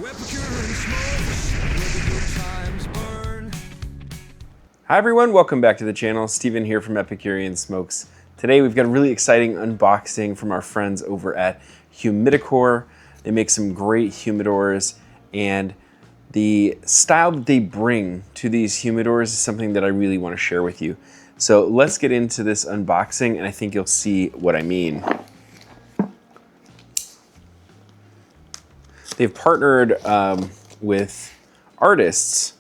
Epicurean Smokes, where the good times burn. Hi everyone, welcome back to the channel. Steven here from Epicurean Smokes. Today we've got a really exciting unboxing from our friends over at Humidecor. They make some great humidors, and the style that they bring to these humidors is something that I really want to share with you. So let's get into this unboxing and I think you'll see what I mean. They've partnered with artists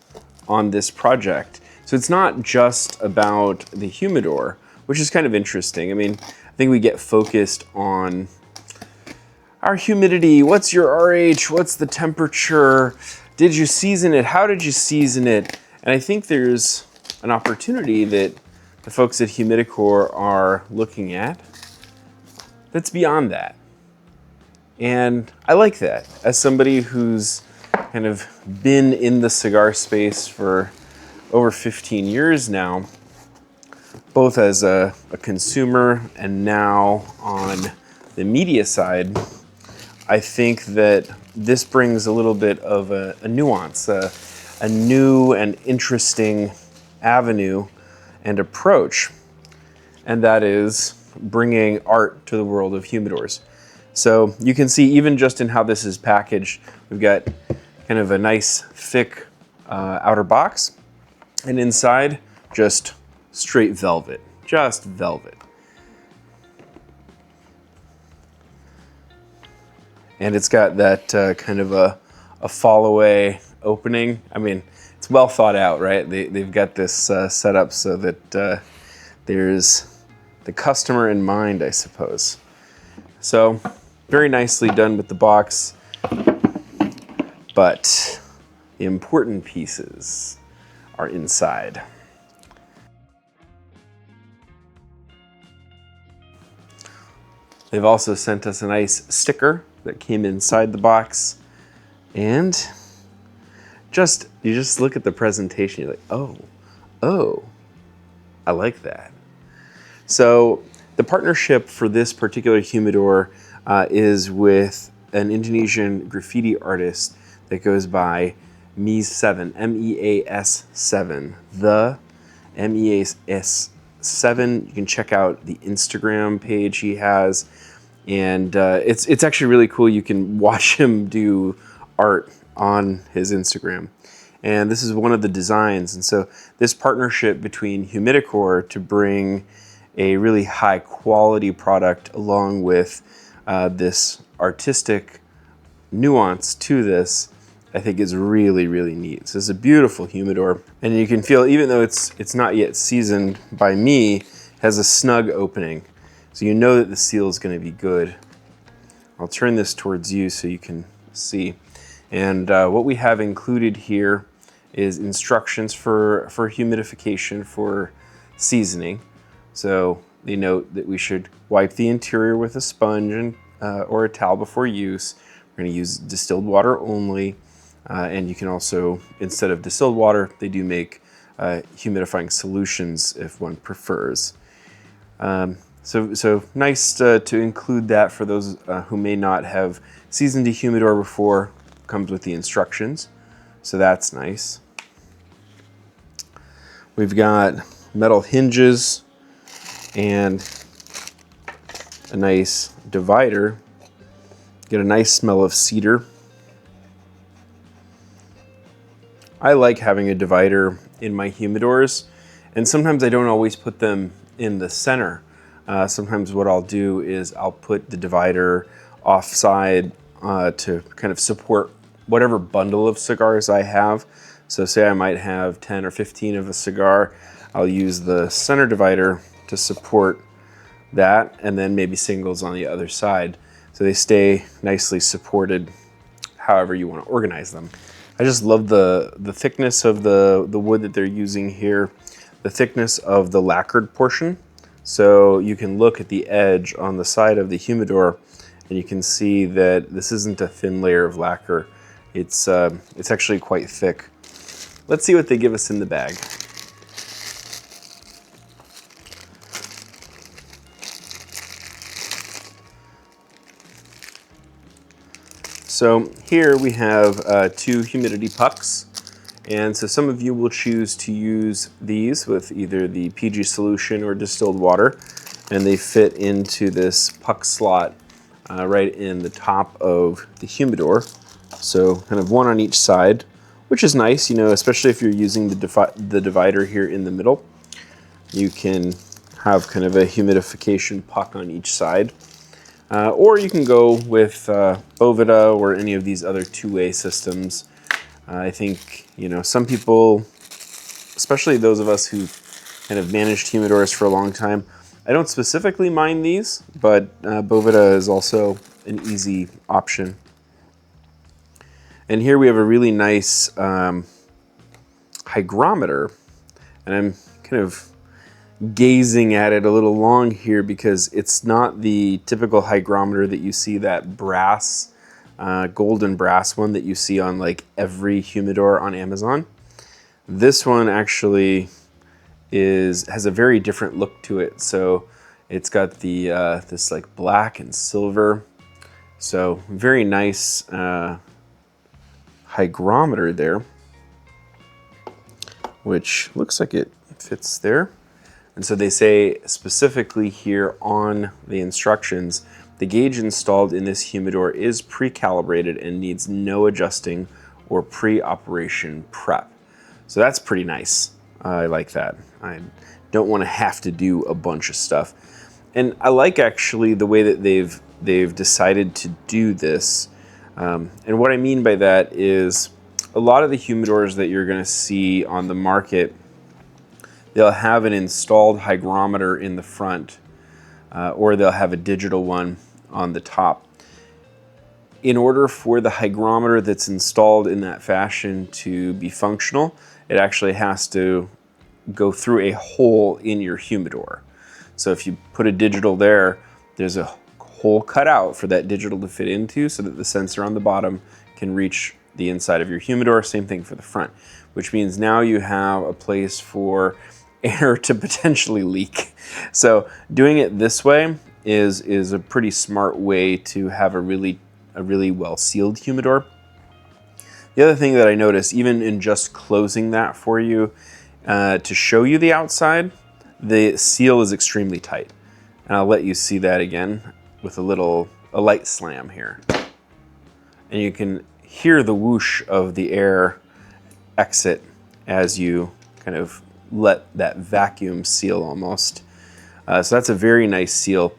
on this project. So it's not just about the humidor, which is kind of interesting. I mean, I think we get focused on our humidity. What's your RH? What's the temperature? Did you season it? How did you season it? And I think there's an opportunity that the folks at Humidecor are looking at that's beyond that. And I like that. As somebody who's kind of been in the cigar space for over 15 years now, both as a consumer and now on the media side, I think that this brings a little bit of a nuance, a new and interesting avenue and approach, and that is bringing art to the world of humidors. So you can see even just in how this is packaged, we've got kind of a nice thick outer box, and inside just straight velvet, just velvet. And it's got that kind of a fall away opening. I mean, it's well thought out, right? They've got this set up so that there's the customer in mind, I suppose. So very nicely done with the box, but the important pieces are inside. They've also sent us a nice sticker that came inside the box, and you just look at the presentation, you're like, oh, I like that. So the partnership for this particular humidor is with an Indonesian graffiti artist that goes by Meas7, M-E-A-S-7, the M-E-A-S-7. You can check out the Instagram page he has, and it's actually really cool. You can watch him do art on his Instagram. And this is one of the designs. And so this partnership between Humidecor to bring a really high quality product along with this artistic nuance to this, I think is really, really neat. So it's a beautiful humidor, and you can feel, even though it's not yet seasoned by me, it has a snug opening. So you know that the seal is going to be good. I'll turn this towards you so you can see. And what we have included here is instructions for humidification, for seasoning. So they note that we should wipe the interior with a sponge and, or a towel before use. We're going to use distilled water only. And you can also, instead of distilled water, they do make humidifying solutions if one prefers. So nice to include that for those who may not have seasoned a humidor before. Comes with the instructions, so that's nice. We've got metal hinges and a nice divider. Get a nice smell of cedar. I like having a divider in my humidors, and sometimes I don't always put them in the center. Sometimes what I'll do is I'll put the divider offside to kind of support whatever bundle of cigars I have. So say I might have 10 or 15 of a cigar, I'll use the center divider to support that, and then maybe singles on the other side, so they stay nicely supported however you want to organize them. I just love the thickness of the wood that they're using here, the thickness of the lacquered portion. So you can look at the edge on the side of the humidor and you can see that this isn't a thin layer of lacquer. It's actually quite thick. Let's see what they give us in the bag. So here we have 2 humidity pucks. And so some of you will choose to use these with either the PG solution or distilled water, and they fit into this puck slot right in the top of the humidor. So kind of one on each side, which is nice, you know, especially if you're using the divider here in the middle. You can have kind of a humidification puck on each side. Or you can go with Boveda or any of these other two-way systems. I think, you know, some people, especially those of us who've kind of managed humidors for a long time, I don't specifically mind these, but Boveda is also an easy option. And here we have a really nice hygrometer, and I'm kind of gazing at it a little long here because it's not the typical hygrometer that you see, that brass, golden brass one that you see on like every humidor on Amazon. This one actually has a very different look to it. So it's got the this like black and silver, so very nice hygrometer there, which looks like it fits there. And so they say specifically here on the instructions, the gauge installed in this humidor is pre-calibrated and needs no adjusting or pre-operation prep. So that's pretty nice. I like that. I don't want to have to do a bunch of stuff. And I like actually the way that they've decided to do this. And what I mean by that is a lot of the humidors that you're going to see on the market, they'll have an installed hygrometer in the front, or they'll have a digital one on the top. In order for the hygrometer that's installed in that fashion to be functional, it actually has to go through a hole in your humidor. So if you put a digital there, there's a hole cut out for that digital to fit into so that the sensor on the bottom can reach the inside of your humidor. Same thing for the front, which means now you have a place for air to potentially leak. So doing it this way is a pretty smart way to have a really well sealed humidor. The other thing that I noticed, even in just closing that for you to show you the outside, the seal is extremely tight. And I'll let you see that again with a light slam here. And you can hear the whoosh of the air exit as you kind of let that vacuum seal almost. So that's a very nice seal.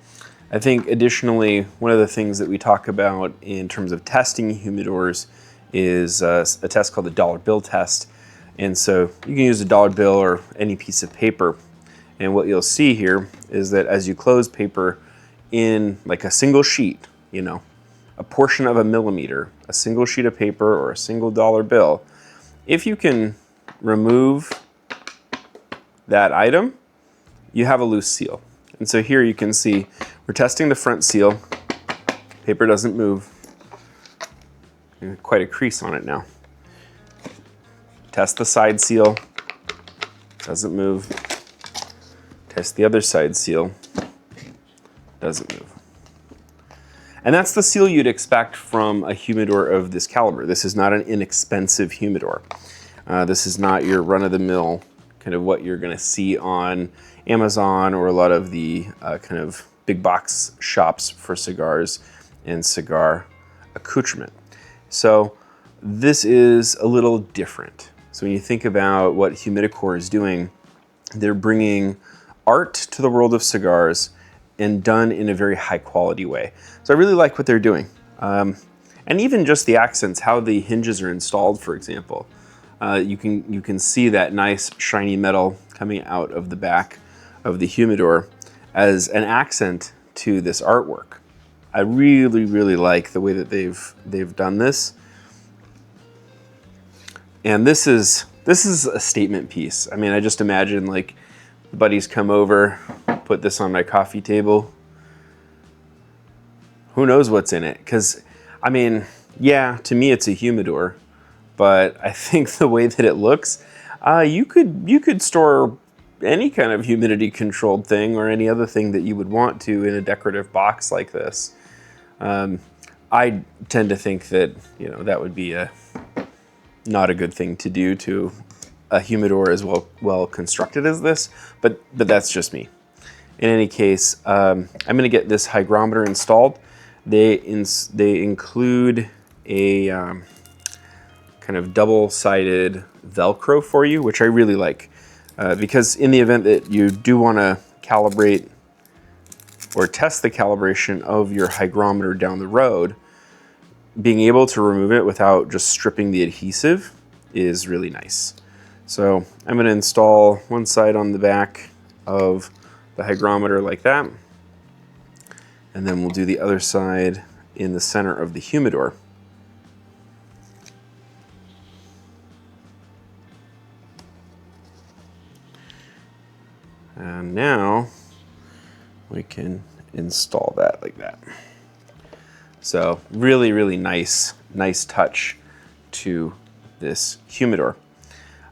I think additionally, one of the things that we talk about in terms of testing humidors is a test called the dollar bill test. And so you can use a dollar bill or any piece of paper. And what you'll see here is that as you close paper in like a single sheet, you know, a portion of a millimeter, a single sheet of paper or a single dollar bill, if you can remove that item, you have a loose seal. And so here you can see we're testing the front seal. Paper doesn't move. Quite a crease on it now. Test the side seal. Doesn't move. Test the other side seal. Doesn't move. And that's the seal you'd expect from a humidor of this caliber. This is not an inexpensive humidor. This is not your run-of-the-mill kind of what you're going to see on Amazon or a lot of the kind of big box shops for cigars and cigar accoutrement. So this is a little different. So when you think about what Humidecor is doing, they're bringing art to the world of cigars and done in a very high quality way. So I really like what they're doing. And even just the accents, how the hinges are installed, for example. You can see that nice shiny metal coming out of the back of the humidor as an accent to this artwork. I really, really like the way that they've done this. And this is a statement piece. I mean, I just imagine like buddies come over, put this on my coffee table. Who knows what's in it? Because, I mean, yeah, to me it's a humidor, but I think the way that it looks, you could store any kind of humidity controlled thing or any other thing that you would want to in a decorative box like this. I tend to think that, you know, that would be not a good thing to do to a humidor as well constructed as this, but that's just me. In any case, I'm going to get this hygrometer installed. They include a kind of double-sided Velcro for you, which I really like, because in the event that you do want to calibrate or test the calibration of your hygrometer down the road, being able to remove it without just stripping the adhesive is really nice. So I'm going to install one side on the back of the hygrometer like that, and then we'll do the other side in the center of the humidor. And now we can install that like that. So really, really nice touch to this humidor.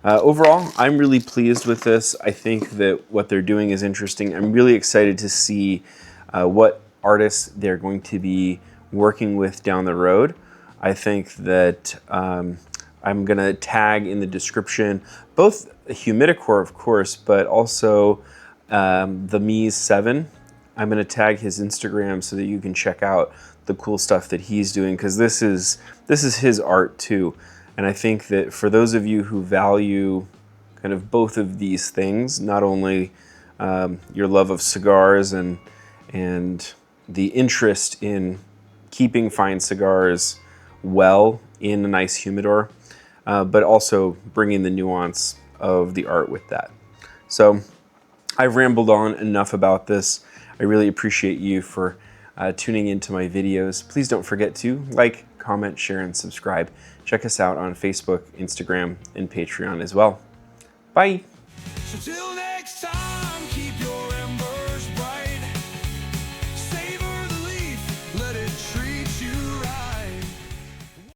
Overall, I'm really pleased with this. I think that what they're doing is interesting. I'm really excited to see what artists they're going to be working with down the road. I think that I'm going to tag in the description both Humidecor, of course, but also the Mies 7. I'm going to tag his Instagram so that you can check out the cool stuff that he's doing, because this is his art too. And I think that for those of you who value kind of both of these things, not only your love of cigars and the interest in keeping fine cigars well in a nice humidor, but also bringing the nuance of the art with that. So I've rambled on enough about this. I really appreciate you for tuning into my videos. Please don't forget to like, comment, share, and subscribe. Check us out on Facebook, Instagram, and Patreon as well. Bye. So till next time, keep